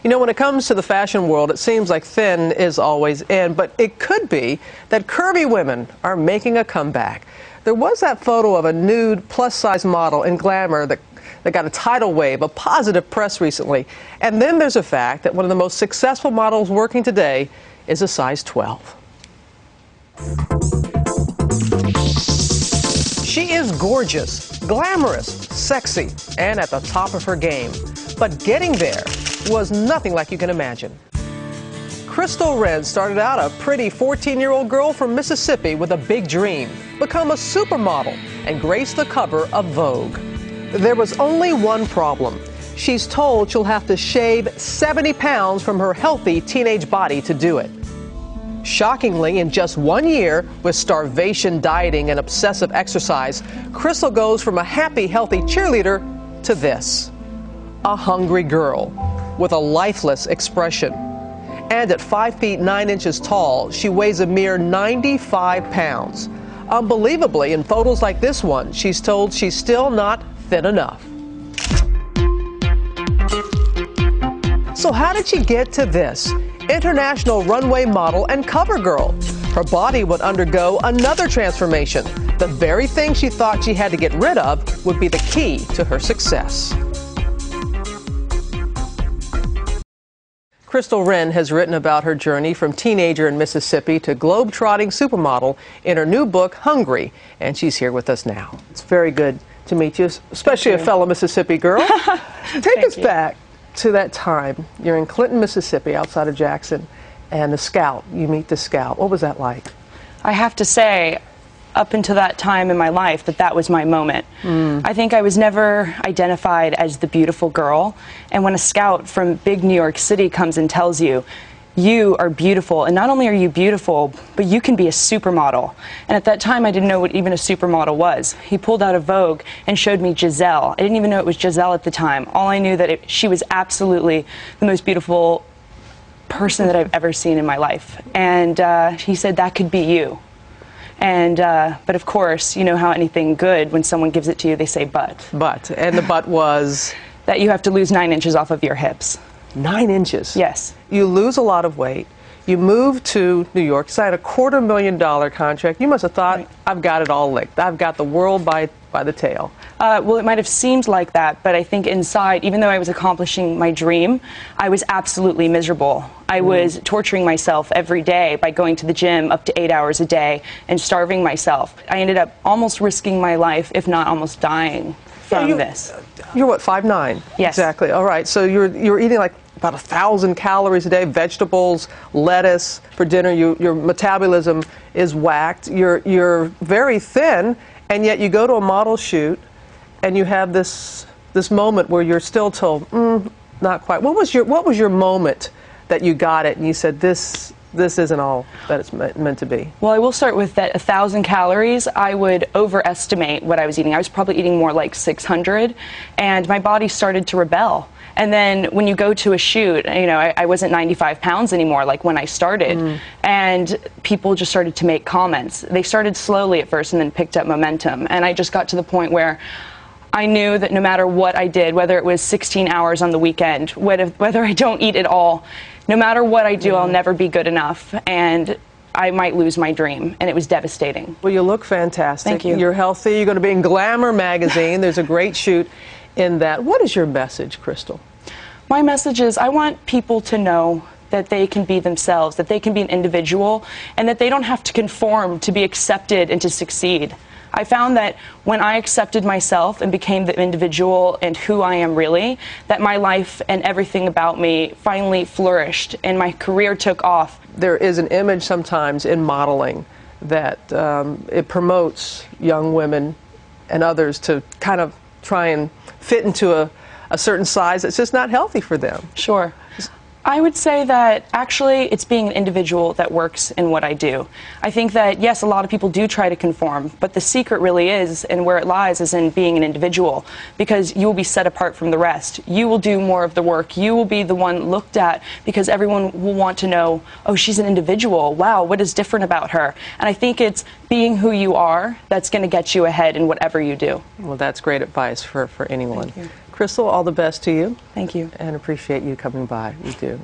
You know, when it comes to the fashion world, it seems like thin is always in, but it could be that curvy women are making a comeback. There was that photo of a nude plus-size model in Glamour that got a tidal wave of positive press recently. And then there's a fact that one of the most successful models working today is a size 12. She is gorgeous, glamorous, sexy, and at the top of her game. But getting there was nothing like you can imagine. RENN started out a pretty 14-year-old girl from Mississippi with a big dream, become a supermodel, and grace the cover of Vogue. There was only one problem. She's told she'll have to shave 70 pounds from her healthy teenage body to do it. Shockingly, in just 1 year, with starvation dieting and obsessive exercise, Crystal goes from a happy, healthy cheerleader to this: a hungry girl with a lifeless expression. And at 5 feet 9 inches tall, she weighs a mere 95 pounds. Unbelievably, in photos like this one, she's told she's still not thin enough. So how did she get to this? International runway model and cover girl. Her body would undergo another transformation. The very thing she thought she had to get rid of would be the key to her success. RENN has written about her journey from teenager in Mississippi to globe-trotting supermodel in her new book, Hungry, and she's here with us now. It's very good to meet you, especially a fellow Mississippi girl. Take us back to that time. You're in Clinton, Mississippi, outside of Jackson, and the Scout, you meet the Scout. What was that like? I have to say, up until that time in my life, that was my moment. I think I was never identified as the beautiful girl, and when a Scout from big New York City comes and tells you, you are beautiful, and not only are you beautiful, but you can be a supermodel. And at that time, I didn't know what even a supermodel was. He pulled out a Vogue and showed me Giselle. I didn't even know it was Giselle at the time. All I knew that she was absolutely the most beautiful person that I've ever seen in my life. And he said, that could be you. And, but of course, you know how anything good, when someone gives it to you, they say but. But, and the but was? That you have to lose 9 inches off of your hips. 9 inches? Yes. You lose a lot of weight. You move to New York, signed a $250,000 contract. You must have thought, right, I've got it all licked. I've got the world by the tail. Well, it might have seemed like that, but I think inside, even though I was accomplishing my dream, I was absolutely miserable. I was torturing myself every day by going to the gym up to 8 hours a day and starving myself. I ended up almost risking my life, if not almost dying from this. You're what, 5'9"? Yes. Exactly. All right. So you're eating like about 1,000 calories a day, vegetables, lettuce for dinner. Your metabolism is whacked. You're very thin, and yet you go to a model shoot, and you have this moment where you're still told, not quite. What was your moment that you got it and you said, this isn't all that it's meant to be? Well, I will start with that 1,000 calories. I would overestimate what I was eating. I was probably eating more like 600, and my body started to rebel. And then when you go to a shoot, you know, I wasn't 95 pounds anymore like when I started, and people just started to make comments. They started slowly at first and then picked up momentum, and I just got to the point where I knew that no matter what I did, whether it was 16 hours on the weekend, whether I don't eat at all, no matter what I do, I'll never be good enough, and I might lose my dream, and it was devastating. Well, you look fantastic. Thank you. You're healthy. You're going to be in Glamour magazine. There's a great shoot in that. What is your message, Crystal? My message is I want people to know that they can be themselves, that they can be an individual, and that they don't have to conform to be accepted and to succeed. I found that when I accepted myself and became the individual and who I am really, that my life and everything about me finally flourished and my career took off. There is an image sometimes in modeling that it promotes young women and others to kind of try and fit into a certain size that's just not healthy for them. Sure. I would say that actually it's being an individual that works in what I do. I think that, yes, a lot of people do try to conform, but the secret really is, and where it lies, is in being an individual, because you will be set apart from the rest. You will do more of the work. You will be the one looked at, because everyone will want to know, oh, she's an individual. Wow, what is different about her? And I think it's being who you are that's going to get you ahead in whatever you do. Well, that's great advice for anyone. Crystal, all the best to you. Thank you. And appreciate you coming by. We do.